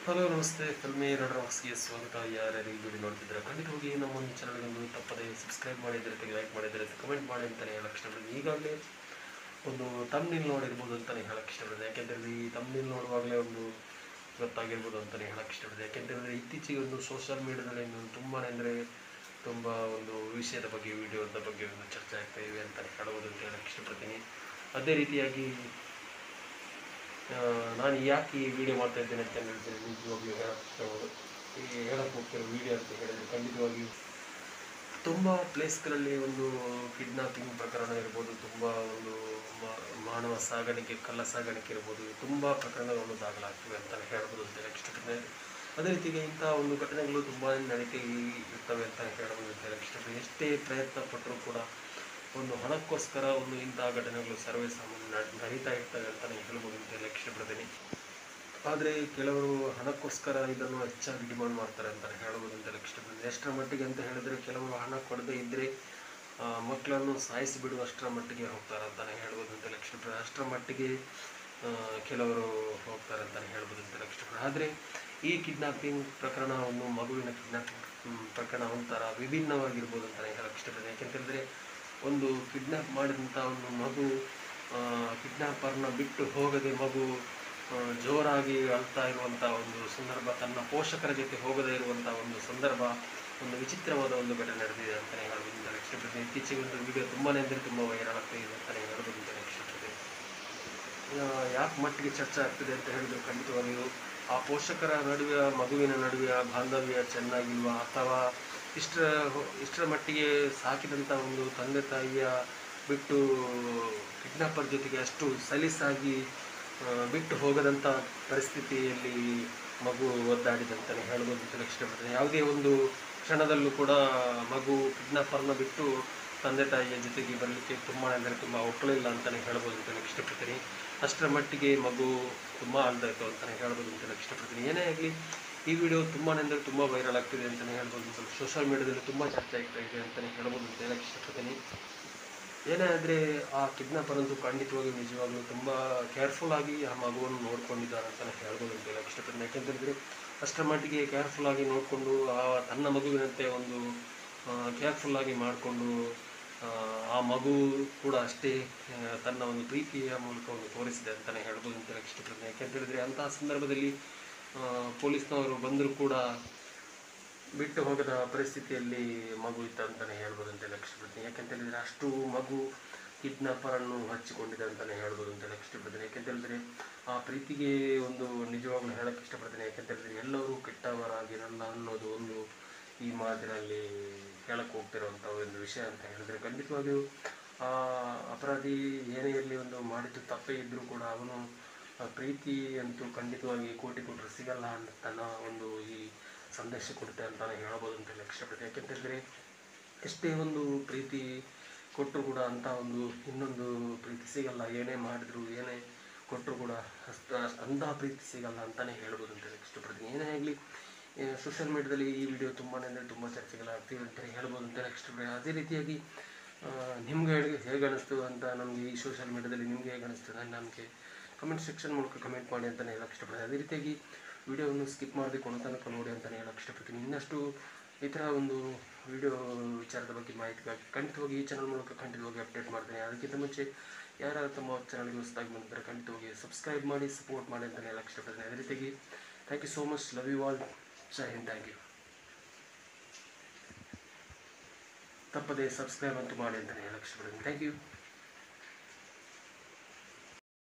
Hello ನಮಸ್ತೆ filmy ರಡರಾಕ್ಸ್ಗೆ ಸ್ವಾಗತ. ಯಾರ್ಯಾರು ಈ ವಿಡಿಯೋ ನೋಡ್ತಿದ್ದಾರೆ ಖಂಡಿತವಾಗಿ ನಮ್ಮ ಒಂದು ಚಾನಲ್ಗೆ ತಪ್ಪದೆ ಸಬ್ಸ್ಕ್ರೈಬ್ ಮಾಡಿದ್ರೆ ಲೈಕ್ ಮಾಡಿದ್ರೆ ಕಮೆಂಟ್ ಮಾಡಿ ಅಂತಲೇ ಹೇಳಕ್ಕೆ ಇಷ್ಟಪಡ್ತೀನಿ. ಈಗಾಗಲೇ ಒಂದು ತಮ್ನಿಲ್ ನೋಡಿರ್ಬೋದು ಅಂತಲೇ ಹೇಳಕ್ಕೆ ಇಷ್ಟಪಡ್ತೀನಿ. ಯಾಕೆಂತೇಳಿದ್ರೆ ಈ ತಮ್ನಿಲ್ ನೋಡುವಾಗಲೇ ಒಂದು ಗೊತ್ತಾಗಿರ್ಬೋದು ಅಂತಲೇ ಹೇಳಕ್ಕೆ ಇಷ್ಟಪಡ್ತೀನಿ. ಯಾಕೆಂತೇಳಿದ್ರೆ ಇತ್ತೀಚೆಗೆ ಒಂದು ಸೋಷಿಯಲ್ ಮೀಡಿಯಾದಲ್ಲಿ ತುಂಬ ಅಂದರೆ ತುಂಬ ಒಂದು ವಿಷಯದ ಬಗ್ಗೆ ವಿಡಿಯೋದ ಬಗ್ಗೆ ಒಂದು ಚರ್ಚೆ ಆಗ್ತಾ ಇವೆ ಅಂತಲೇ ಹೇಳಬಹುದು ಅಂತ ಹೇಳಕ್ಕೆ ಇಷ್ಟಪಡ್ತೀನಿ. ಅದೇ ರೀತಿಯಾಗಿ ನಾನು ಯಾಕೆ ಈ ವಿಡಿಯೋ ಮಾಡ್ತಾ ಇದ್ದೇನೆ ಅಂತ ಹೇಳಿದ್ರೆ ನಿಜವಾಗ್ಲೂ ಹೇಳಕ್ಕೆ ಹೋಗ್ತಿರೋ ವಿಡಿಯೋ ಅಂತ ಹೇಳಿದ್ರೆ ಖಂಡಿತವಾಗಿಯೂ ತುಂಬ ಪ್ಲೇಸ್ಗಳಲ್ಲಿ ಒಂದು ಕಿಡ್ನಾಪಿಂಗ್ ಪ್ರಕರಣ ಇರ್ಬೋದು, ತುಂಬ ಒಂದು ಮಾನವ ಸಾಗಾಣಿಕೆ, ಕಳ್ಳ ಸಾಗಾಣಿಕೆ ಇರ್ಬೋದು, ತುಂಬ ಪ್ರಕರಣಗಳು ದಾಖಲಾಗ್ತಿವೆ ಅಂತ ಹೇಳ್ಬೋದು ಅಂತ ಹೇಳಕ್ಕೆ ಇಷ್ಟಪಡ್ತೇನೆ. ಅದೇ ರೀತಿಗೆ ಇಂಥ ಒಂದು ಘಟನೆಗಳು ತುಂಬ ನಡೀತಾ ಇರ್ತವೆ ಅಂತ ಹೇಳ್ಬೋದು ಅಂತ ಹೇಳಕ್ಕೆ ಇಷ್ಟಪಡ್ತೀನಿ. ಎಷ್ಟೇ ಪ್ರಯತ್ನ ಪಟ್ಟರೂ ಕೂಡ ಒಂದು ಹಣಕ್ಕೋಸ್ಕರ ಒಂದು ಇಂತಹ ಘಟನೆಗಳು ಸರ್ವೇ ಸಾಮಾನ್ಯ ನಡೀತಾ ಇರ್ತವೆ ಅಂತಲೇ ಹೇಳ್ಬೋದು ಅಂತ ಹೇಳಕ್ಕೆ ಇಷ್ಟಪಡ್ತೀನಿ. ಆದರೆ ಕೆಲವರು ಹಣಕ್ಕೋಸ್ಕರ ಇದನ್ನು ಹೆಚ್ಚಾಗಿ ಡಿಮಾಂಡ್ ಮಾಡ್ತಾರೆ ಅಂತ ಹೇಳ್ಬೋದು ಅಂತ ಹೇಳಕ್ಕೆ ಇಷ್ಟಪಡ್ತೀನಿ. ಎಷ್ಟರ ಮಟ್ಟಿಗೆ ಅಂತ ಹೇಳಿದ್ರೆ ಕೆಲವರು ಹಣ ಕೊಡದೇ ಇದ್ದರೆ ಮಕ್ಕಳನ್ನು ಸಾಯಿಸಿ ಬಿಡುವಷ್ಟರ ಮಟ್ಟಿಗೆ ಹೋಗ್ತಾರೆ ಅಂತಲೇ ಹೇಳ್ಬೋದು ಅಂತ ಹೇಳಕ್ಕೆ ಇಷ್ಟಪಡ್ತೀನಿ. ಅಷ್ಟರ ಮಟ್ಟಿಗೆ ಕೆಲವರು ಹೋಗ್ತಾರೆ ಅಂತಲೇ ಹೇಳ್ಬೋದು ಅಂತ ಹೇಳಕ್ಕೆ ಇಷ್ಟಪಡ್ತೀನಿ. ಆದರೆ ಈ ಕಿಡ್ನಾಪಿಂಗ್ ಪ್ರಕರಣ ಒಂದು ಮಗುವಿನ ಕಿಡ್ನಾಪಿಂಗ್ ಪ್ರಕರಣ ಒಂಥರ ವಿಭಿನ್ನವಾಗಿರ್ಬೋದು ಅಂತಲೇ ಹೇಳಕ್ಕೆ ಇಷ್ಟಪಡ್ತೀನಿ. ಯಾಕೆಂತೇಳಿದ್ರೆ ಒಂದು ಕಿಡ್ನಾಪ್ ಮಾಡಿದಂಥ ಒಂದು ಮಗು ಕಿಡ್ನಾಪರ್ನ ಬಿಟ್ಟು ಹೋಗದೆ ಮಗು ಜೋರಾಗಿ ಅಳ್ತಾ ಇರುವಂಥ ಒಂದು ಸಂದರ್ಭ, ತನ್ನ ಪೋಷಕರ ಜೊತೆ ಹೋಗದೇ ಇರುವಂಥ ಒಂದು ಸಂದರ್ಭ, ಒಂದು ವಿಚಿತ್ರವಾದ ಒಂದು ಘಟನೆ ನಡೆದಿದೆ ಅಂತಲೇ ಹೇಳ್ಬೋದು ಅಂತ ಇಷ್ಟಪಡ್ತೀನಿ. ಇತ್ತೀಚೆಗೆ ಒಂದು ವಿಡಿಯೋ ತುಂಬಾ ಅಂದರೆ ತುಂಬ ವೈರಲ್ ಆಗ್ತಾ ಇದೆ ಅಂತಲೇ ಹೇಳ್ಬೋದು ಅಂತ ಇಷ್ಟಪಡ್ತೀನಿ. ಯಾಕೆ ಮಟ್ಟಿಗೆ ಚರ್ಚೆ ಆಗ್ತಿದೆ ಅಂತ ಹೇಳಿದ್ರೆ ಖಂಡಿತವಾಗಿಯೂ ಆ ಪೋಷಕರ ನಡುವೆ ಮಗುವಿನ ನಡುವೆ ಬಾಂಧವ್ಯ ಚೆನ್ನಾಗಿಲ್ವಾ, ಅಥವಾ ಇಷ್ಟರ ಮಟ್ಟಿಗೆ ಸಾಕಿದಂಥ ಒಂದು ತಂದೆ ತಾಯಿಯ ಬಿಟ್ಟು ಕಿಡ್ನಾಪರ್ ಜೊತೆಗೆ ಅಷ್ಟು ಸಲೀಸಾಗಿ ಬಿಟ್ಟು ಹೋಗದಂಥ ಪರಿಸ್ಥಿತಿಯಲ್ಲಿ ಮಗು ಒದ್ದಾಡಿದಂತಲೇ ಹೇಳ್ಬೋದು ಅಂತ ಇಷ್ಟಪಡ್ತೇನೆ. ಯಾವುದೇ ಒಂದು ಕ್ಷಣದಲ್ಲೂ ಕೂಡ ಮಗು ಕಿಡ್ನಾಪರ್ನ ಬಿಟ್ಟು ತಂದೆ ತಾಯಿಯ ಜೊತೆಗೆ ಬರಲಿಕ್ಕೆ ತುಂಬ ಅಂದರೆ ತುಂಬ ಒಪ್ಪಲಿಲ್ಲ ಅಂತಲೇ ಹೇಳ್ಬೋದು ಅಂತಲೇ ಇಷ್ಟಪಡ್ತೀನಿ. ಅಷ್ಟರ ಮಟ್ಟಿಗೆ ಮಗು ತುಂಬ ಅಳ್ದಾಯಿತು ಅಂತಲೇ ಹೇಳ್ಬೋದು ಅಂತಲೇ ಇಷ್ಟಪಡ್ತೀನಿ. ಏನೇ ಆಗಲಿ ಈ ವಿಡಿಯೋ ತುಂಬಾ ಅಂದರೆ ತುಂಬ ವೈರಲ್ ಆಗ್ತಿದೆ ಅಂತಲೇ ಹೇಳ್ಬೋದು. ಸೋಷಿಯಲ್ ಮೀಡಿಯಾದಲ್ಲಿ ತುಂಬ ಚರ್ಚೆ ಆಗ್ತಾ ಇದೆ ಅಂತಲೇ ಹೇಳ್ಬೋದು ಅಂತ ಹೇಳಕ್ಕೆ ಇಷ್ಟಪಡ್ತೀನಿ. ಏನೇ ಆದರೆ ಆ ಕಿಡ್ನಾಪರ್ ಅಂತೂ ಖಂಡಿತವಾಗಿ ನಿಜವಾಗ್ಲೂ ತುಂಬ ಕೇರ್ಫುಲ್ಲಾಗಿ ಆ ಮಗುವನ್ನು ನೋಡ್ಕೊಂಡಿದ್ದಾರೆ ಅಂತಲೇ ಹೇಳ್ಬೋದು ಅಂತ ಹೇಳಕ್ಕೆ ಇಷ್ಟಪಡ್ತೀನಿ. ಯಾಕೆಂತಂದರೆ ಅಷ್ಟರ ಮಟ್ಟಿಗೆ ಕೇರ್ಫುಲ್ಲಾಗಿ ನೋಡಿಕೊಂಡು ತನ್ನ ಮಗುವಿನಂತೆ ಒಂದು ಕೇರ್ಫುಲ್ಲಾಗಿ ಮಾಡಿಕೊಂಡು ಆ ಮಗು ಕೂಡ ಅಷ್ಟೇ ತನ್ನ ಒಂದು ಪ್ರೀತಿಯ ಮೂಲಕ ಒಂದು ತೋರಿಸಿದೆ ಅಂತಲೇ ಹೇಳ್ಬೋದು ಅಂತ ಹೇಳಕ್ಕೆ ಇಷ್ಟಪಡ್ತೀನಿ. ಯಾಕೆಂತೇಳಿದರೆ ಅಂತಹ ಸಂದರ್ಭದಲ್ಲಿ ಪೊಲೀಸ್ನವರು ಬಂದರೂ ಕೂಡ ಬಿಟ್ಟು ಹೋಗದ ಪರಿಸ್ಥಿತಿಯಲ್ಲಿ ಮಗು ಇತ್ತು ಅಂತಲೇ ಹೇಳ್ಬೋದು ಅಂತ ಹೇಳಕ್ಕೆ ಇಷ್ಟಪಡ್ತೀನಿ. ಯಾಕೆಂತೇಳಿದರೆ ಅಷ್ಟು ಮಗು ಕಿಡ್ನಾಪರನ್ನು ಹಚ್ಚಿಕೊಂಡಿದೆ ಅಂತಲೇ ಹೇಳ್ಬೋದು ಅಂತ ಹೇಳಕ್ಕೆ ಇಷ್ಟಪಡ್ತೀನಿ. ಯಾಕೆಂತೇಳಿದರೆ ಆ ಪ್ರೀತಿಗೆ ಒಂದು ನಿಜವಾಗ್ಲೂ ಹೇಳಕ್ಕೆ ಇಷ್ಟಪಡ್ತೀನಿ. ಯಾಕೆಂತೇಳಿದರೆ ಎಲ್ಲರೂ ಕೆಟ್ಟವರಾಗಿರಲ್ಲ ಅನ್ನೋದು ಒಂದು ಈ ಮಾತಿನಲ್ಲಿ ಹೇಳಕ್ಕೆ ಹೋಗ್ತಿರುವಂಥ ಒಂದು ವಿಷಯ ಅಂತ ಹೇಳಿದ್ರೆ ಖಂಡಿತವಾಗಿಯೂ ಆ ಅಪರಾಧಿ ಏನೇ ಇರಲಿ, ಒಂದು ಮಾಡಿದ್ದು ತಪ್ಪೇ ಇದ್ದರೂ ಕೂಡ ಅವನು ಪ್ರೀತಿ ಅಂತೂ ಖಂಡಿತವಾಗಿ ಕೋಟಿ ಕೊಟ್ಟರು ಸಿಗಲ್ಲ ತನ್ನ ಒಂದು ಈ ಸಂದೇಶ ಕೊಡುತ್ತೆ ಅಂತಲೇ ಹೇಳ್ಬೋದು ಅಂತ ಹೇಳಿ ಇಷ್ಟಪಡ್ತೀನಿ. ಯಾಕೆಂತೇಳಿದರೆ ಎಷ್ಟೇ ಒಂದು ಪ್ರೀತಿ ಕೊಟ್ಟರು ಕೂಡ ಅಂಥ ಒಂದು ಇನ್ನೊಂದು ಪ್ರೀತಿ ಸಿಗಲ್ಲ. ಏನೇ ಮಾಡಿದ್ರು ಏನೇ ಕೊಟ್ಟರು ಕೂಡ ಅಂಥ ಪ್ರೀತಿ ಸಿಗಲ್ಲ ಅಂತಲೇ ಹೇಳ್ಬೋದು ಅಂತ ಹೇಳಿ ಇಷ್ಟಪಡ್ತೀನಿ. ಏನೇ ಆಗಲಿ ಸೋಷಿಯಲ್ ಮೀಡಿಯಾದಲ್ಲಿ ಈ ವಿಡಿಯೋ ತುಂಬಾ ಅಂದರೆ ತುಂಬ ಚರ್ಚೆಗಳಾಗ್ತಿವೆ ಅಂತಲೇ ಹೇಳ್ಬೋದು ಅಂತ ಹೇಳಿ ಇಷ್ಟಪಡ್ತೀನಿ. ಅದೇ ರೀತಿಯಾಗಿ ನಿಮ್ಗೆ ಹೇಗೆ ಅನ್ನಿಸ್ತು ಅಂತ ನಮಗೆ ಈ ಸೋಷಿಯಲ್ ಮೀಡಿಯಾದಲ್ಲಿ ನಿಮಗೆ ಹೇಗೆ ಅನ್ನಿಸ್ತದೆ ನಮಗೆ ಕಮೆಂಟ್ ಸೆಕ್ಷನ್ ಮೂಲಕ ಕಮೆಂಟ್ ಮಾಡಿ ಅಂತಲೇ ಹೇಳಕ್ಕೆ ಇಷ್ಟಪಡ್ತೀನಿ. ಅದೇ ರೀತಿಯಾಗಿ ವಿಡಿಯೋವನ್ನು ಸ್ಕಿಪ್ ಮಾಡದೆ ಕೊನೆ ತನಕ ನೋಡಿ ಅಂತಲೇ ಹೇಳಕ್ಕೆ ಇಷ್ಟಪಡ್ತೀನಿ. ಇನ್ನಷ್ಟು ಈ ಥರ ಒಂದು ವಿಡಿಯೋ ವಿಚಾರದ ಬಗ್ಗೆ ಮಾಹಿತಿಗಾಗಿ ಖಂಡಿತವಾಗಿ ಈ ಚಾನಲ್ ಮೂಲಕ ಖಂಡಿತವಾಗಿ ಅಪ್ಡೇಟ್ ಮಾಡ್ತೀನಿ. ಅದಕ್ಕಿಂತ ಮುಂಚೆ ಯಾರು ತಮ್ಮ ಚಾನಲ್ಗೆ ಹೊಸದಾಗಿ ಬಂದರೆ ಖಂಡಿತವಾಗಿ ಸಬ್ಸ್ಕ್ರೈಬ್ ಮಾಡಿ ಸಪೋರ್ಟ್ ಮಾಡಿ ಅಂತಲೇ ಹೇಳಕ್ಕೆ ಇಷ್ಟಪಡ್ತೀನಿ. ಅದೇ ರೀತಿಯಾಗಿ thank you so much, love you all, Jai Hind, thank you. ತಪ್ಪದೆ ಸಬ್ಸ್ಕ್ರೈಬ್ ಅಂತೂ ಮಾಡಿ ಅಂತಲೇ ಹೇಳಕ್ಕೆ ಇಷ್ಟಪಡ್ತೀನಿ. Thank you.